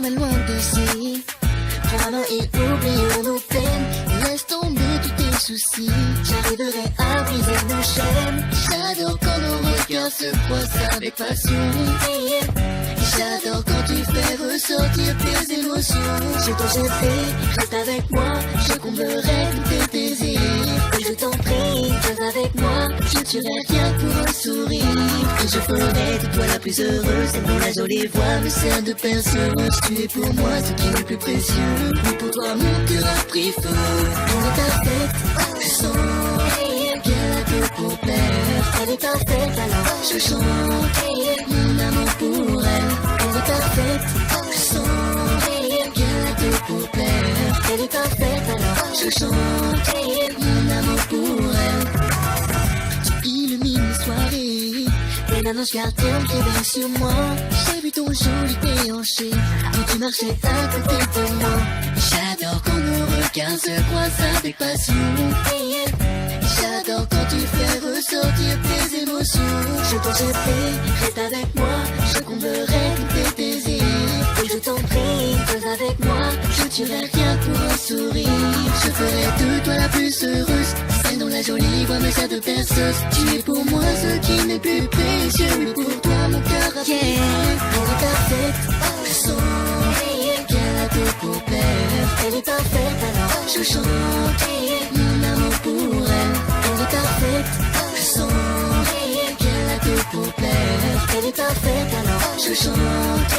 Loin d'ici, prends ma main et oublions nos peines. Laisse tomber tous tes soucis. J'arriverai à briser nos chaînes. J'adore quand nos regards se croisent avec passion. J'adore quand tu fais ressortir tes émotions. Je t'en jeterai, reste avec moi. Je comblerai tous tes désirs. Et je t'en prie, reste avec moi. Je tuerai rien pour un sourire. Et je ferai de toi la plus heureuse. Et dont la jolie voix me sert de perceuse. Tu es pour moi ce qui est le plus précieux. Mais pour toi mon cœur a pris feu. On est parfaite, je sens qu'elle a tout pour plaire. Elle est parfaite alors je chante mon amour pour elle. Elle est parfaite, je sens qu'elle a tout pour plaire. Elle est parfaite alors je chante mon amour pour elle. Tu illumines mes soirées. Et maintenant je garde ton pied bien sur moi. J'ai vu ton joli déhanché quand tu marchais à côté de moi. J'adore quand nos regards se croisent avec passion. J'adore quand tu fais ressortir tes émotions. Je t'en jeterai, reste avec moi. Je comblerai tous tes désirs. Et je t'en prie, reste avec moi. Je tuerai rien pour un sourire. Je ferai de toi la plus heureuse. Celle dont la jolie voix me sert de perceuse. Tu es pour moi ce qui n'est plus précieux. Mais pour toi mon cœur a pris. Elle est parfaite, je sens qu'elle a tout pour plaire. Elle est parfaite alors je chante mon amour pour elle. Elle est parfaite, je sens qu'elle a tout pour plaire. Elle est parfaite alors je chante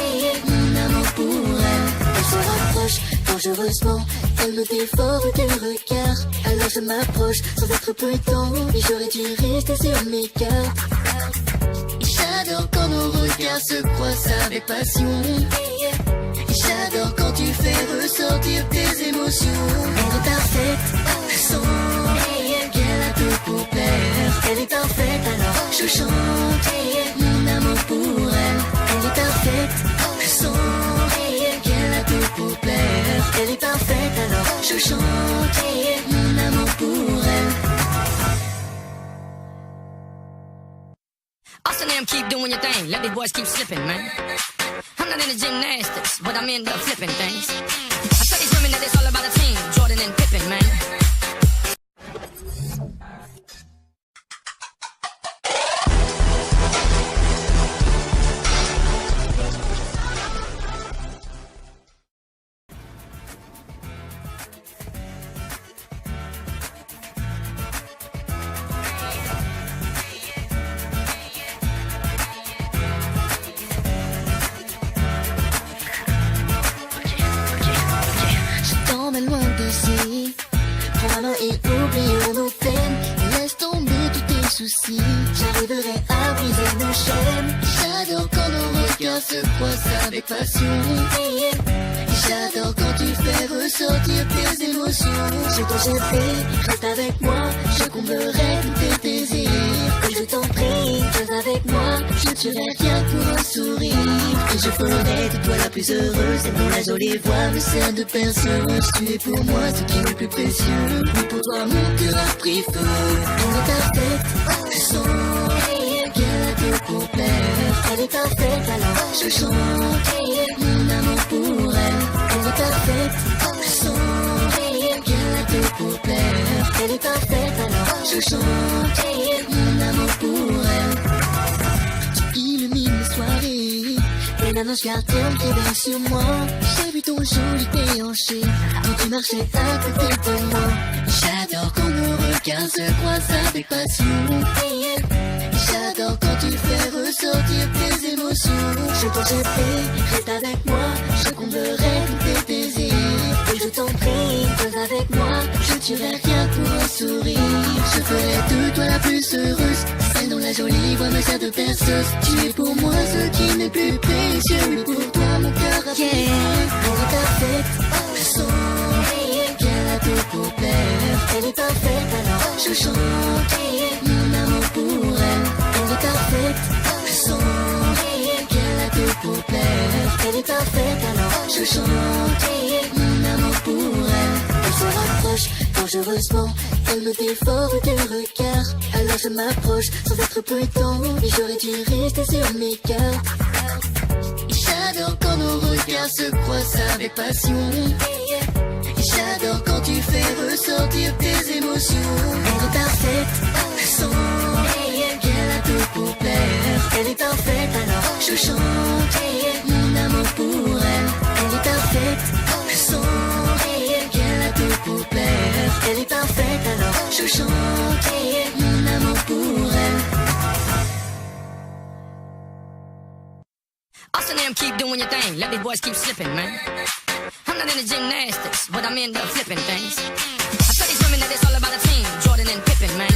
mon amour pour elle. Elle se rapproche dangereusement, elle me dévore du regard. Alors je m'approche sans être prudent, et j'aurais dû rester sur mes gardes. J'adore quand nos regards se croisent avec passion. J'adore quand tu fais ressortir tes émotions. Elle est parfaite, je sens qu'elle a tout pour plaire. Elle est parfaite alors je chante mon amour pour elle. Elle est parfaite, je sens qu'elle a tout pour plaire. Elle est parfaite alors je chante mon amour pour elle. Austin them keep doing your thing, let the boys keep slipping, man. I'm not into gymnastics, but I'm into flipping things. I tell these women that it's all about a team, Jordan and Pippen, man. Loin d'ici, prends ma main et oublions nos peines. Laisse tomber tous tes soucis. J'arriverai à briser nos chaînes. J'adore quand nos regards se croisent avec passion. J'adore quand tu fais ressortir tes émotions. Je t'en jeterai, reste avec moi. Je comblerai tous tes désirs. Et je t'en prie, reste avec moi. Je tuerai rien pour un sourire. Et je ferai de toi la plus heureuse. Et dont la jolie voix me sert de perceuse. Tu es pour moi ce qui est le plus précieux. Mais pour toi mon cœur a pris feu. Elle est parfaite, je sens qu'elle a tout pour plaire. Elle est parfaite alors je chante mon amour pour elle. Elle est parfaite, je sens qu'elle a tout pour plaire. Elle est parfaite alors je chante mon amour pour elle. Tu illumines mes soirées. Et maintenant je garde ton pied bien sur moi. J'ai vu ton joli déhanché quand tu marchais à côté de moi. J'adore quand nos regards se croisent avec passion. J'adore quand tu fais ressortir tes émotions. Je t'en jeterai, reste avec moi. Je comblerai tous tes désirs. Et je t'en prie, reste avec moi. Je tuerai rien pour un sourire. Je ferai de toi la plus heureuse. Celle dont la jolie voix me sert de perceuse. Tu es pour moi ce qui n'est plus précieux. Mais pour toi mon cœur a pris. Elle est parfaite, je sens qu'elle a tout Elle est parfaite, alors je chante mon amour pour elle. Elle est parfaite, je sens qu'elle a tout pour plaire. Elle est parfaite, alors je chante mon amour pour elle. Elle se rapproche dangereusement, elle me dévore de regard. Alors je m'approche sans être prudent, et j'aurais dû rester sur mes gardes. J'adore quand nos regards se croisent avec passion. J'adore quand tu fais ressortir tes émotions. Elle est parfaite, je sens qu'elle a tout pour plaire. Elle est parfaite, alors je chante mon amour pour elle. Elle est parfaite, je sens qu'elle a tout pour plaire. Elle est parfaite, alors je chante mon amour pour elle. Austin them keep doing your thing, let these boys keep slipping, man. I'm not into gymnastics, but I'm into flipping things. I tell these women that it's all about a team, Jordan and Pippen, man.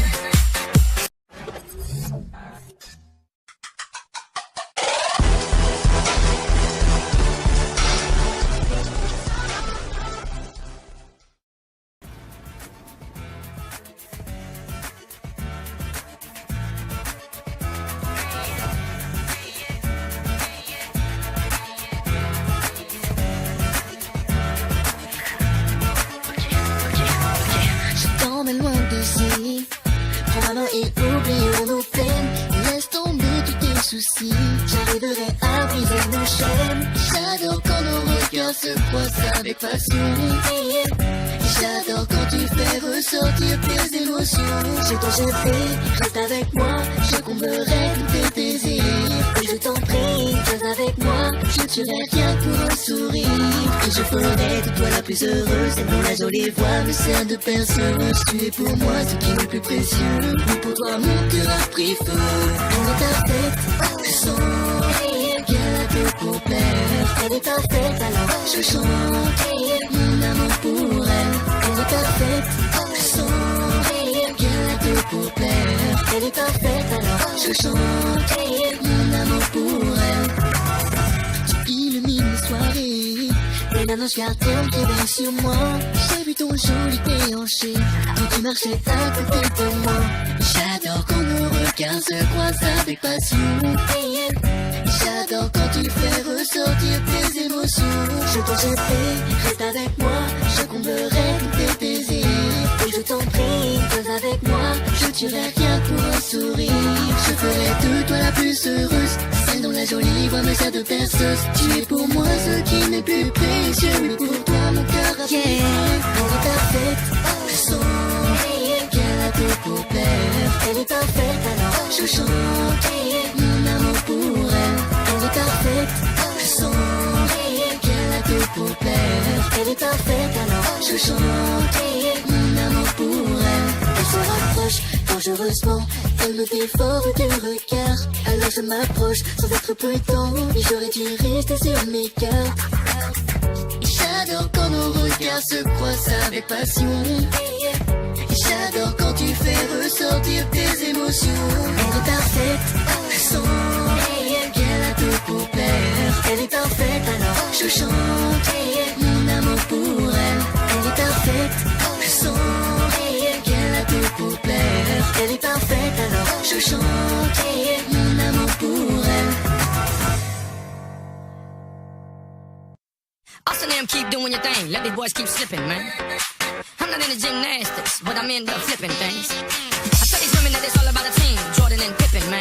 Loin d'ici, prends ma main et oublions nos peines. Laisse tomber tous tes soucis, j'arriverai à briser nos chaînes. J'adore quand nos regards se croisent avec passion. J'adore quand tu fais ressortir tes émotions. Je t'en prie, reste avec moi, je comblerai tous tes désirs. Et je t'en prie, reste avec moi, je ne tuerai rien pour un sourire. Et je ferai de toi la plus heureuse, et dont la jolie voix me sert de perceuse. Tu es pour moi ce qui est le plus précieux, mais pour toi mon cœur a pris feu. Elle est parfaite, je sens qu'elle a tout pour plaire. Elle est parfaite, alors je chante mon amour pour elle. Elle est parfaite, je sens qu'elle a tout pour plaire. Elle est parfaite, alors je chante mon amour pour elle. Tu illumines les soirées, et la noche gardienne qui veille sur moi. J'ai vu ton joli déhanché quand tu marchais à côté de moi. J'adore quand nos regards se croisent avec passion. J'adore quand tu fais ressortir tes émotions. Je t'en prie, reste avec moi, je comblerai tous tes désirs. Et je t'en prie, reste avec moi, je tuerai rien pour un sourire. Je ferai de toi la plus heureuse, celle dont la jolie voix me sert de perceuse. Tu es pour moi ce qui m'est plus précieux, mais pour toi mon cœur a pris. Elle est parfaite, je sens qu'elle a tout pour plaire. Elle est parfaite, alors je chante mon amour pour elle. Elle est parfaite, je sens qu'elle a tout pour plaire. Elle est parfaite, alors je chante mon amour pour elle. Elle se rapproche dangereusement, elle me dévore de regard. Alors je m'approche sans être prudent, et j'aurais dû rester sur mes gardes. J'adore quand nos regards se croisent avec passion. J'adore quand tu fais ressortir tes émotions. Elle est parfaite, je sens qu'elle a tout pour plaire. Elle est parfaite, alors je chante mon amour pour elle. Elle est parfaite, je sens qu'elle a tout pour plaire. Elle est parfaite, alors je chante mon amour pour elle. Austin them keep doing your thing, let these boys keep slipping, man. I'm not into gymnastics, but I'm into flipping things. I tell these women that it's all about a team, Jordan and Pippen, man.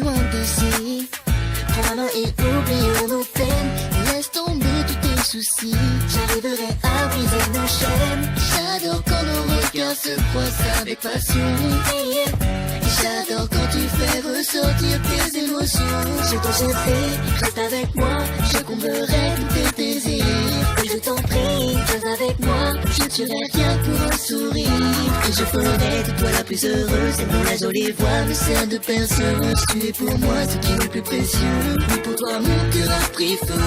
Loin d'ici, prends ma main et oublions nos peines. Laisse tomber tous tes soucis, j'arriverai à briser nos chaînes. J'adore quand nos regards se croisent avec passion. J'adore quand tu fais ressortir tes émotions. Je t'en prie, reste avec moi, je comblerai tous tes désirs. Et je t'en prie, reste avec moi, je ne tuerai rien pour un sourire. Et je je ferai de toi la plus heureuse. Et dont la jolie voix me sert de perceuse. Tu es pour moi ce qui est le plus précieux. Oui, pour toi mon cœur a pris feu.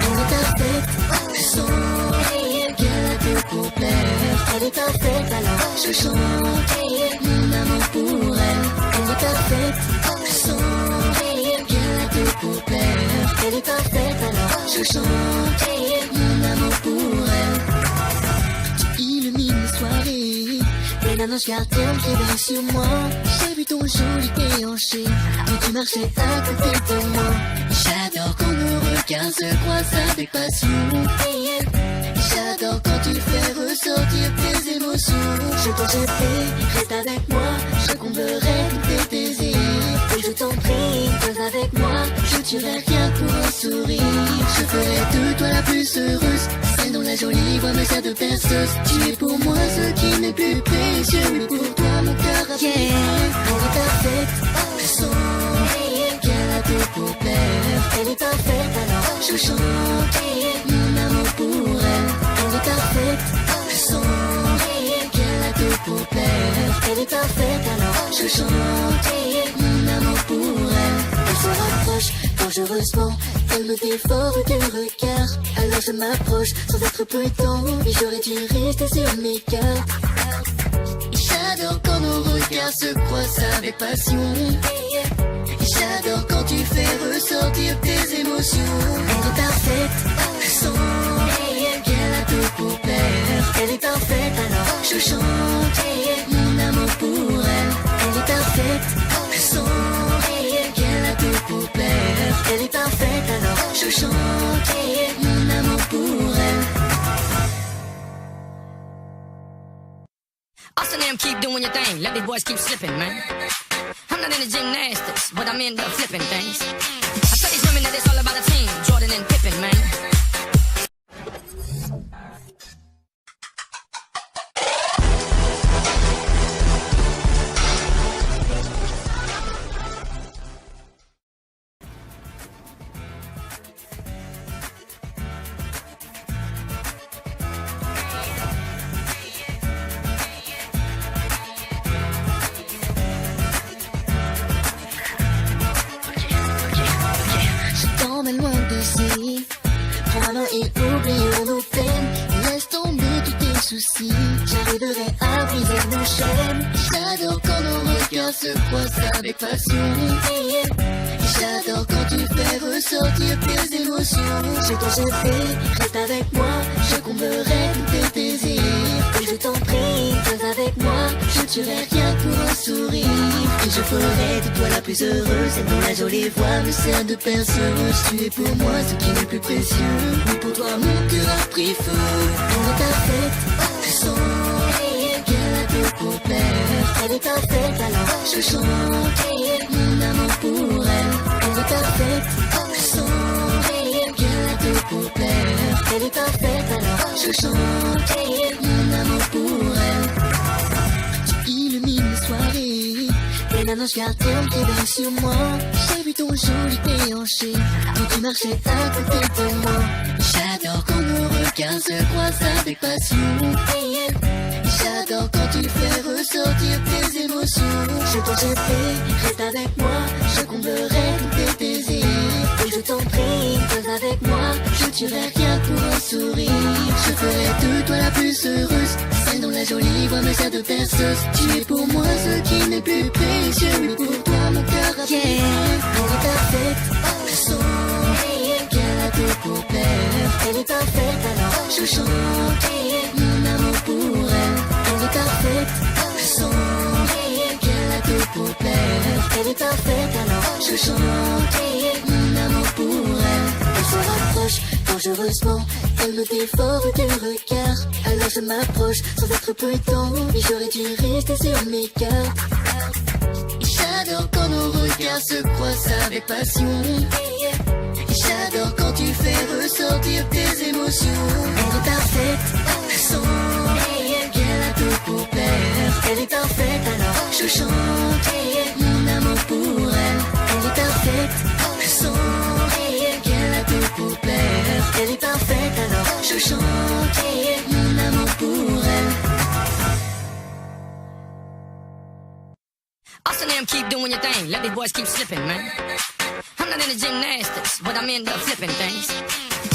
Elle est parfaite, je sens qu'elle a tout pour plaire. Elle est parfaite, alors je chante mon amour pour elle. Elle est parfaite, je sens qu'elle a tout pour plaire. Elle est parfaite, alors je chante mon amour pour elle. Tu illumines mes soirées, et un ange gardien qui veille sur moi. J'ai vu ton joli déhanché quand tu marchais à côté de moi. J'adore quand nos regards se croisent avec passion. J'adore quand tu fais ressortir tes émotions. Je t'en jeter, reste avec moi, je comblerai tous tes désirs. Et je t'en prie, viens avec moi, je tuerai rien pour un sourire. Je ferai de toi la plus heureuse, celle dont la jolie voix me sert de perceuse. Tu es pour moi ce qui m'est plus précieux, mais pour toi mon cœur a pris. Elle est parfaite, je sens qu'elle a tout pour plaire. Elle est parfaite, alors je chante mon amour pour elle. Elle est parfaite, je sens qu'elle a tout pour plaire. Elle est parfaite, alors je chante mon amour pour elle. Elle se rapproche dangereusement, elle me dévore du regard. Alors je m'approche sans être prudent, et j'aurais dû rester sur mes gardes. J'adore quand nos regards se croisent avec passion. J'adore quand tu fais ressortir tes émotions. Elle est parfaite, je sens qu'elle a tout pour plaire. Elle est parfaite, alors je chante mon amour pour elle. Elle est parfaite, je sens qu'elle a tout pour plaire. Elle est parfaite, alors je chante mon amour pour elle. Us and them keep doing your thing. Let these boys keep slipping, man. I'm not into gymnastics, but I'm into flipping things. I tell these women that it's all about a team. Jordan and Pippen, man. Loin d'ici, prends ma main et oublions nos peines. Laisse tomber tous tes soucis, j'arriverai à briser nos chaînes. J'adore quand nos regards se croisent avec passion. J'adore quand tu fais ressortir tes émotions. Je t'en jeter, reste avec moi, je comblerai tous tes désirs. Et je t'en prie, viens avec moi, je tuerai rien pour un sourire. Et je ferai de toi la plus heureuse, celle dont la jolie voix me sert de perceuse. Tu es pour moi ce qui est le plus précieux, oui, pour toi mon cœur a pris feu. Elle est parfaite, je sens qu'elle a tout pour plaire. Elle est parfaite, alors je chante mon amour pour elle. Elle est parfaite, je sens qu'elle a tout pour plaire. Elle est parfaite, alors je chante mon amour pour elle. Tu illumines mes soirées, et un ange gardien qui veille sur moi. J'ai vu ton joli déhanché quand tu marchais à côté de moi. J'adore quand nos regards se croisent avec passion. J'adore quand tu fais ressortir tes émotions. Je t'en jeter, reste avec moi, je comblerai tous tes désirs. Et je t'en prie, viens avec moi, je tuerai rien pour un sourire. Je ferai de toi la plus heureuse, celle dont la jolie voix me sert de perceuse. Tu es pour moi ce qui m'est plus précieux, mais pour toi mon cœur a pris. Elle est parfaite, je sens qu'elle a tout pour plaire. Elle est parfaite, alors je chante mon amour pour elle. Elle est parfaite, je sens qu'elle a tout pour plaire. Elle est parfaite, alors je chante mon amour pour elle. Elle se rapproche dangereusement, elle me dévore du regard. Alors je m'approche sans être prudent, mais j'aurais dû rester sur mes gardes. J'adore quand nos regards se croisent avec passion. J'adore quand tu fais ressortir tes émotions. Elle est parfaite, je sens qu'elle a tout pour plaire. Elle est parfaite, alors je chante mon amour pour elle. Elle est parfaite, je sens qu'elle a tout pour plaire. Elle est parfaite, alors je chante mon amour pour elle. Us and them keep doing your thing. Let these boys keep slipping, man. I'm not into gymnastics, but I'm into flipping things.